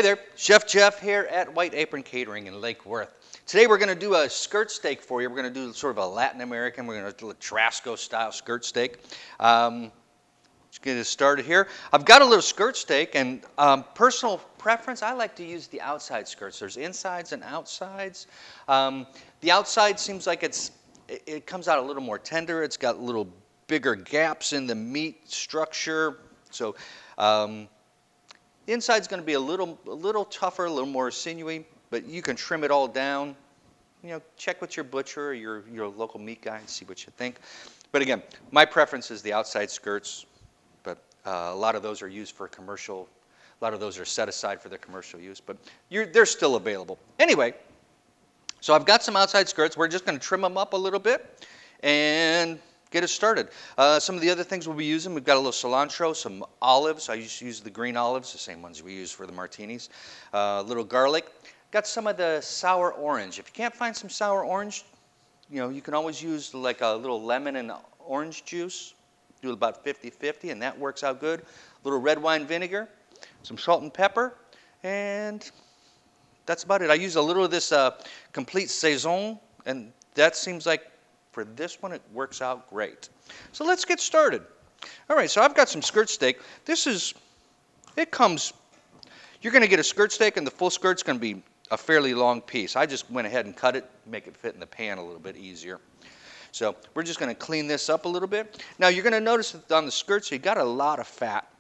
there, Chef Jeff here at White Apron Catering in Lake Worth. Today we're going to do a skirt steak for you. We're going to do sort of a Latin American, we're going to do a Churrasco style skirt steak. Let's get it started here. I've got a little skirt steak, and personal preference, I like to use the outside skirts. There's insides and outsides. The outside seems like it comes out a little more tender. It's got little bigger gaps in the meat structure. So the inside's going to be a little tougher, a little more sinewy, but you can trim it all down. You know, check with your butcher or your local meat guy and see what you think. But again, my preference is the outside skirts, but a lot of those are used for commercial. A lot of those are set aside for the commercial use, but they're still available. Anyway, so I've got some outside skirts. We're just going to trim them up a little bit and get it started. Some of the other things we'll be using, we've got a little cilantro, some olives. I just use the green olives, the same ones we use for the martinis. A little garlic. Got some of the sour orange. If you can't find some sour orange, you know, you can always use like a little lemon and orange juice. Do about 50-50, and that works out good. A little red wine vinegar, some salt and pepper, and that's about it. I use a little of this complete saison, and that seems like for this one, it works out great. So let's get started. All right, so I've got some skirt steak. You're going to get a skirt steak, and the full skirt's going to be a fairly long piece. I just went ahead and cut it, make it fit in the pan a little bit easier. So we're just going to clean this up a little bit. Now you're going to notice that on the skirts, you got a lot of fat.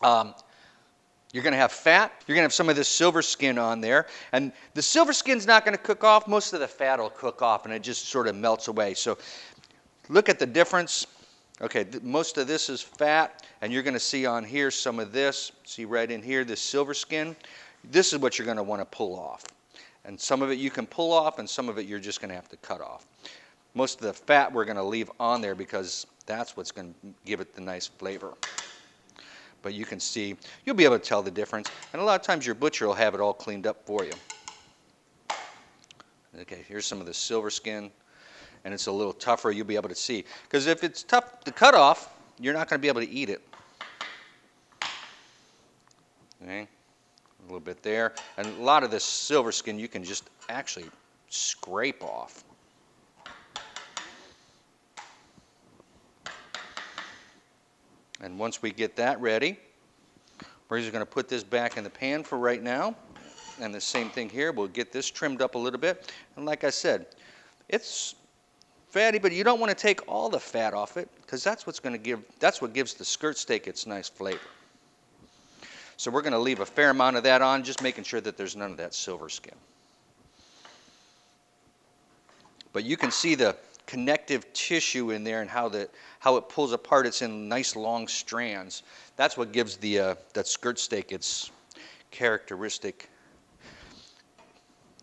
You're going to have fat. You're going to have some of this silver skin on there. And the silver skin's not going to cook off. Most of the fat will cook off, and it just sort of melts away. So look at the difference. Okay, most of this is fat, and you're going to see on here some of this. See right in here, this silver skin. This is what you're going to want to pull off. And some of it you can pull off, and some of it you're just going to have to cut off. Most of the fat we're going to leave on there because that's what's going to give it the nice flavor. But you can see, you'll be able to tell the difference. And a lot of times your butcher will have it all cleaned up for you. Okay, here's some of the silver skin. And it's a little tougher, you'll be able to see. Because if it's tough to cut off, you're not going to be able to eat it. Okay, a little bit there. And a lot of this silver skin you can just actually scrape off. And once we get that ready, we're just going to put this back in the pan for right now. And the same thing here, we'll get this trimmed up a little bit. And like I said, it's fatty, but you don't want to take all the fat off it because that's what gives the skirt steak its nice flavor. So we're going to leave a fair amount of that on, just making sure that there's none of that silver skin. But you can see the connective tissue in there and how it pulls apart. It's in nice long strands. That's what gives that skirt steak its characteristic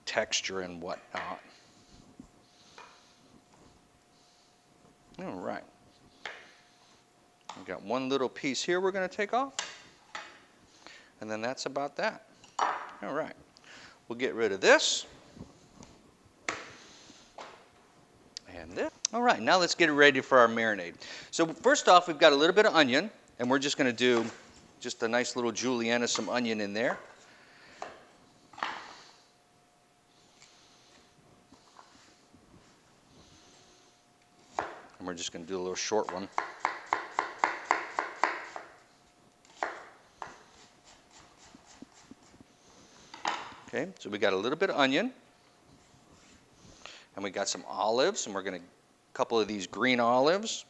texture and whatnot. All right. We've got one little piece here we're going to take off. And then that's about that. All right. We'll get rid of this. And this. All right, now let's get it ready for our marinade. So first off, we've got a little bit of onion, and we're just going to do just a nice little julienne of some onion in there. And we're just going to do a little short one. Okay, so we got a little bit of onion. And we got some olives, and we're going to a couple of these green olives.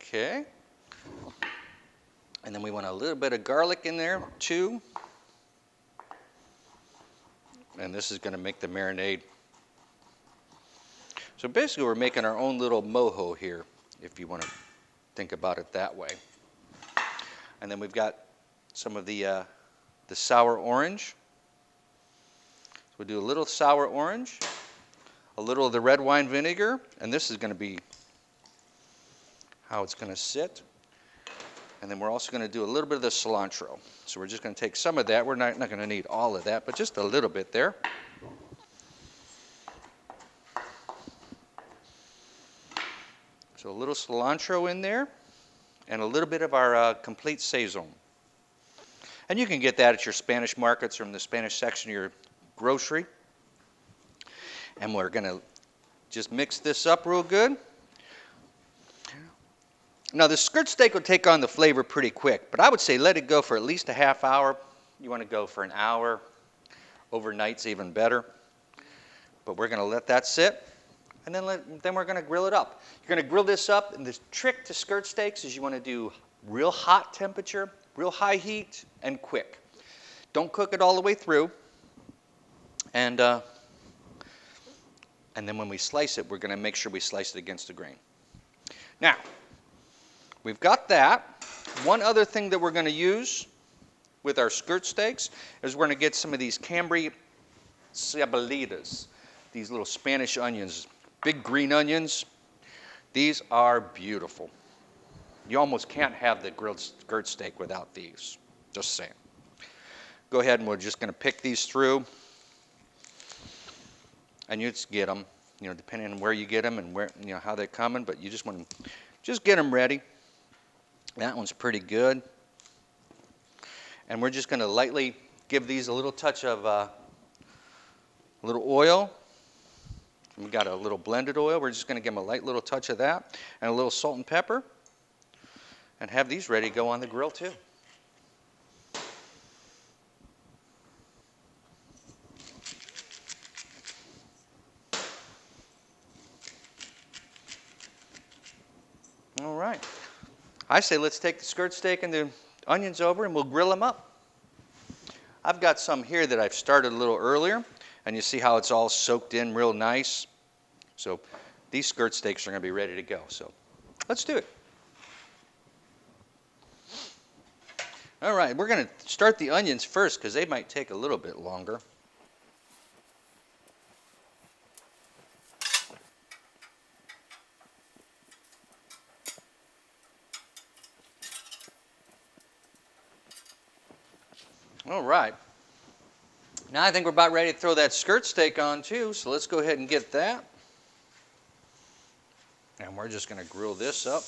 Okay. And then we want a little bit of garlic in there too. And this is going to make the marinade. So basically we're making our own little mojo here, if you want to think about it that way. And then we've got some of the sour orange. So we'll do a little sour orange, a little of the red wine vinegar, and this is going to be how it's going to sit. And then we're also going to do a little bit of the cilantro. So we're just going to take some of that. We're not going to need all of that, but just a little bit there. So a little cilantro in there, and a little bit of our complete Saison. And you can get that at your Spanish markets or in the Spanish section of your grocery. And we're going to just mix this up real good. Now the skirt steak will take on the flavor pretty quick, but I would say let it go for at least a half hour. You want to go for an hour. Overnight's even better. But we're going to let that sit, and then we're going to grill it up. You're going to grill this up, and the trick to skirt steaks is you want to do real hot temperature, real high heat, and quick. Don't cook it all the way through. And then when we slice it, we're going to make sure we slice it against the grain. Now, we've got that. One other thing that we're going to use with our skirt steaks is we're going to get some of these Cambry cebollítas, these little Spanish onions, big green onions. These are beautiful. You almost can't have the grilled skirt steak without these. Just saying. Go ahead, and we're just going to pick these through. And you just get them, depending on where you get them and where, how they're coming. But you just want to just get them ready. That one's pretty good. And we're just going to lightly give these a little touch of a little oil. We've got a little blended oil. We're just going to give them a light little touch of that and a little salt and pepper. And have these ready to go on the grill too. All right. I say let's take the skirt steak and the onions over and we'll grill them up. I've got some here that I've started a little earlier, and you see how it's all soaked in real nice. So these skirt steaks are going to be ready to go. So let's do it. All right, we're going to start the onions first because they might take a little bit longer. All right. Now I think we're about ready to throw that skirt steak on too, so let's go ahead and get that. And we're just going to grill this up.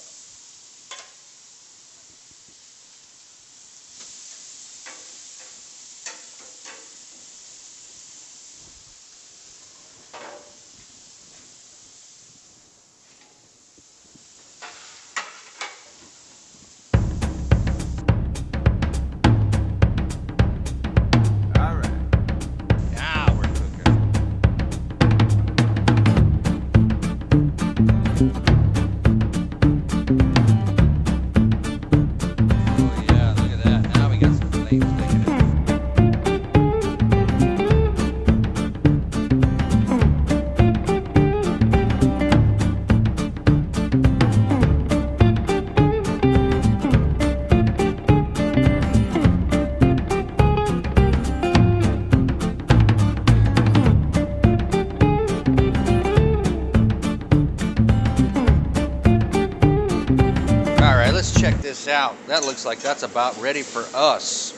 Let's check this out. That looks like that's about ready for us.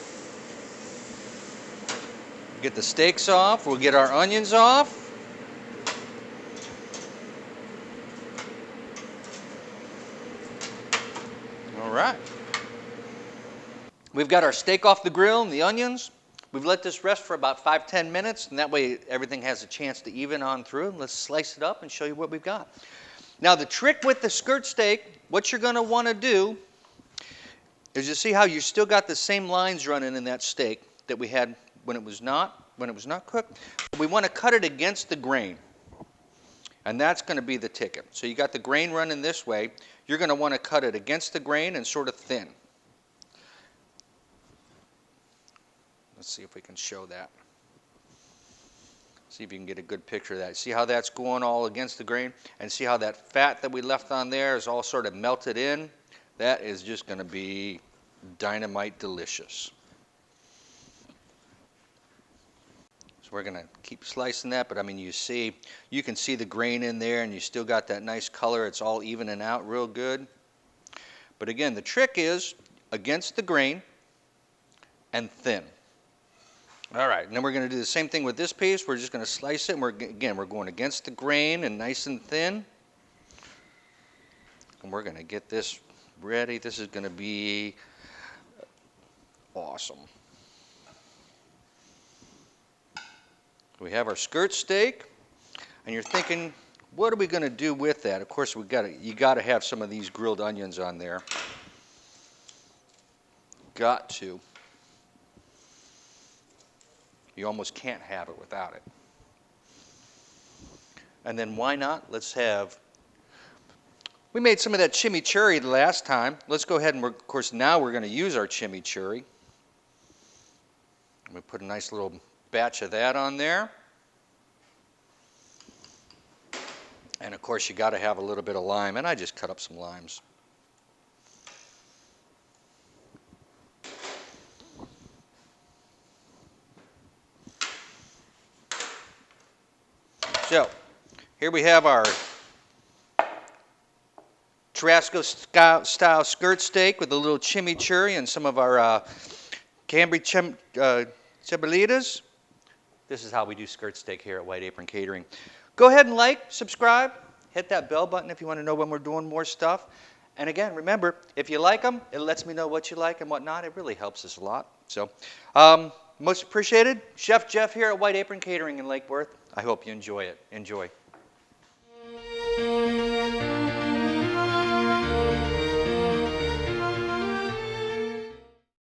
Get the steaks off. We'll get our onions off. All right. We've got our steak off the grill and the onions. We've let this rest for about 5-10 minutes, and that way everything has a chance to even on through. Let's slice it up and show you what we've got. Now the trick with the skirt steak, what you're going to want to do is you see how you still got the same lines running in that steak that we had when it was not cooked. We want to cut it against the grain, and that's going to be the ticket. So you got the grain running this way. You're going to want to cut it against the grain and sort of thin. Let's see if we can show that. See if you can get a good picture of that. See how that's going all against the grain? And see how that fat that we left on there is all sort of melted in? That is just going to be dynamite delicious. So we're going to keep slicing that, but I mean you can see the grain in there, and you still got that nice color. It's all evening out real good. But again, the trick is against the grain and thin. All right, and then we're going to do the same thing with this piece. We're just going to slice it, and we're going against the grain and nice and thin. And we're going to get this ready. This is going to be awesome. We have our skirt steak, and you're thinking, what are we going to do with that? Of course, you got to have some of these grilled onions on there. Got to. You almost can't have it without it. And then why not? We made some of that chimichurri the last time. Let's go ahead and, of course, now we're going to use our chimichurri. We put a nice little batch of that on there. And, of course, you got to have a little bit of lime. And I just cut up some limes. So, here we have our Churrasco style skirt steak with a little chimichurri and some of our Cambry cebollitas. This is how we do skirt steak here at White Apron Catering. Go ahead and like, subscribe, hit that bell button if you want to know when we're doing more stuff. And again, remember, if you like them, it lets me know what you like and what not. It really helps us a lot. So, most appreciated. Chef Jeff here at White Apron Catering in Lake Worth. I hope you enjoy it. Enjoy.